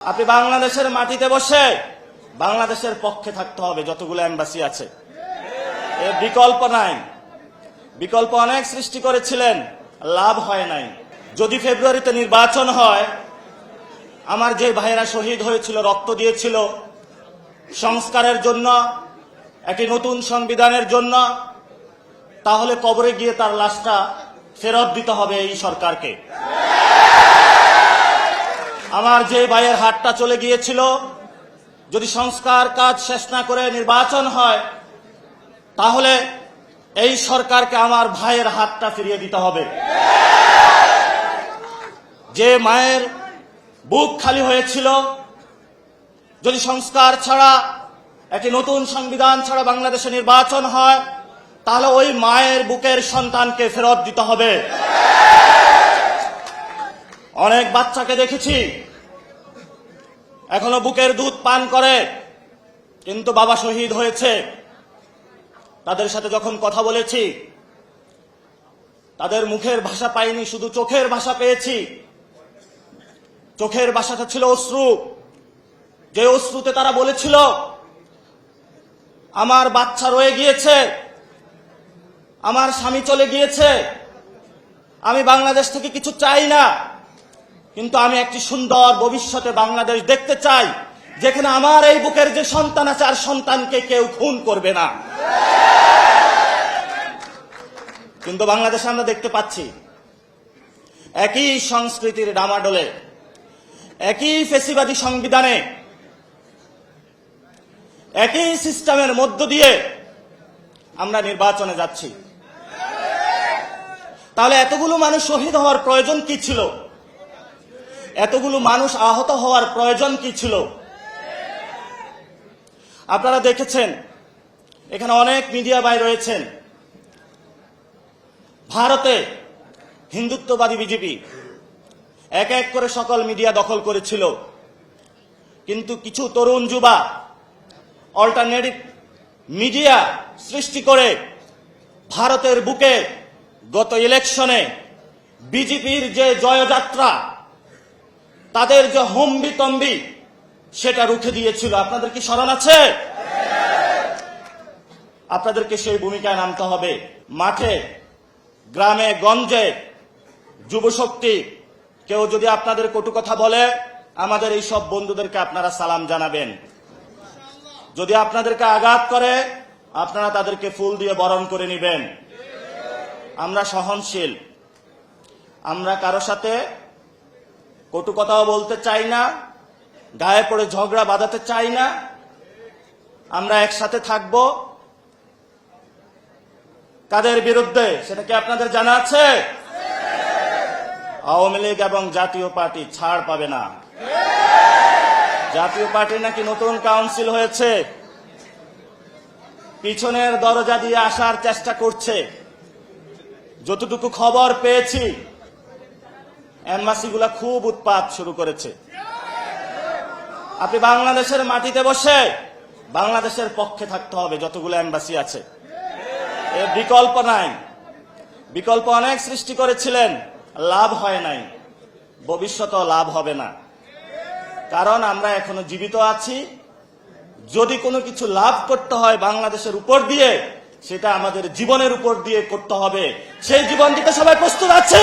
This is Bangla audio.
আপনি বাংলাদেশের মাটিতে বসে বাংলাদেশের পক্ষে থাকতে হবে। যতগুলো এমবাসি আছে এর বিকল্প নাই। বিকল্প অনেক সৃষ্টি করেছিলেন, লাভ হয় নাই। যদি ফেব্রুয়ারিতে নির্বাচন হয়, আমার যে ভাইয়েরা শহীদ হয়েছিল, রক্ত দিয়েছিল সংস্কারের জন্য, একটি নতুন সংবিধানের জন্য, তাহলে কবরে গিয়ে তার লাশটা ফেরত দিতে হবে এই সরকারকে। আমার যে ভাইয়ের হাতটা চলে গিয়েছিল, যদি সংস্কার কাজ শেষ না করে নির্বাচন হয়, তাহলে এই সরকারকে আমার ভাইয়ের হাতটা ফিরিয়ে দিতে হবে। যে মায়ের বুক খালি হয়েছিল, যদি সংস্কার ছাড়া, একটি নতুন সংবিধান ছাড়া বাংলাদেশে নির্বাচন হয়, তাহলে ওই মায়ের বুকের সন্তানকে ফেরত দিতে হবে। অনেক বাচ্চাকে দেখেছি এখনো বুকের দুধ পান করে, কিন্তু বাবা শহীদ হয়েছে। তাদের সাথে যখন কথা বলেছি, তাদের মুখের ভাষা পাইনি, শুধু চোখের ভাষা পেয়েছি। চোখের ভাষাটা ছিল অশ্রু। যে অশ্রুতে তারা বলেছিল, আমার বাচ্চা রয়ে গিয়েছে, আমার স্বামী চলে গিয়েছে, আমি বাংলাদেশ থেকে কিছু চাই না, কিন্তু আমি একটি সুন্দর ভবিষ্যতে বাংলাদেশ দেখতে চাই, যেখানে আমার এই বুকের যে সন্তান আছে, আর সন্তানকে কেউ খুন করবে না। কিন্তু বাংলাদেশে আমরা দেখতে পাচ্ছি একই সংস্কৃতির ডামাডোলে, একই ফেসিবাদী সংবিধানে, একই সিস্টেমের মধ্য দিয়ে আমরা নির্বাচনে যাচ্ছি। তাহলে এতগুলো মানুষ শহীদ হওয়ার প্রয়োজন কি ছিল? এতগুলো মানুষ আহত হওয়ার প্রয়োজন কি ছিল? আপনারা দেখেছেন, এখানে অনেক মিডিয়া ভাই রয়েছেন। ভারতে হিন্দুত্ববাদী বিজেপি এক এক করে সকল মিডিয়া দখল করেছিল, কিন্তু কিছু তরুণ যুবা অল্টারনেটিভ মিডিয়া সৃষ্টি করে ভারতের বুকে গত ইলেকশনে বিজেপির যে জয়যাত্রা, তাদের যে হম্বিতম্বি, সেটা রুখে দিয়েছিল। আপনাদের কি স্মরণ আছে? আপনাদেরকে সেই ভূমিকায় নামতে হবে। মাঠে, গ্রামে, গঞ্জে যুবশক্তি কেউ যদি আপনাদের কটু কথা বলে, আমাদের এই সব বন্ধুদেরকে আপনারা সালাম জানাবেন। যদি আপনাদেরকে আঘাত করে, আপনারা তাদেরকে ফুল দিয়ে বরণ করে নেবেন। আমরা সহনশীল, আমরা কারো সাথে কটু কথাও বলতে চাই না, গায়ে পড়ে ঝগড়া বাঁধাতে চাই না। আমরা একসাথে থাকব। কাদের বিরুদ্ধে সেটা কি আপনাদের জানা আছে? আওয়ামী লীগ এবং জাতীয় পার্টি ছাড় পাবে না। জাতীয় পার্টি নাকি নতুন কাউন্সিল হয়েছে, পিছনের দরজা দিয়ে আসার চেষ্টা করছে। যতটুকু খবর পেয়েছি, এমবাসিগুলা খুব উৎপাত শুরু করেছে। আপনি বাংলাদেশের মাটিতে বসে বাংলাদেশের পক্ষে থাকতে হবে। যতগুলো এমবাসি আছে এর বিকল্প নাই। বিকল্প অনেক সৃষ্টি করেছিলেন, লাভ হয় নাই, ভবিষ্যতেও লাভ হবে না। কারণ আমরা এখনো জীবিত আছি। যদি কোনো কিছু লাভ করতে হয় বাংলাদেশের উপর দিয়ে, সেটা আমাদের জীবনের উপর দিয়ে করতে হবে। সেই জীবন দিতে সবাই প্রস্তুত আছে?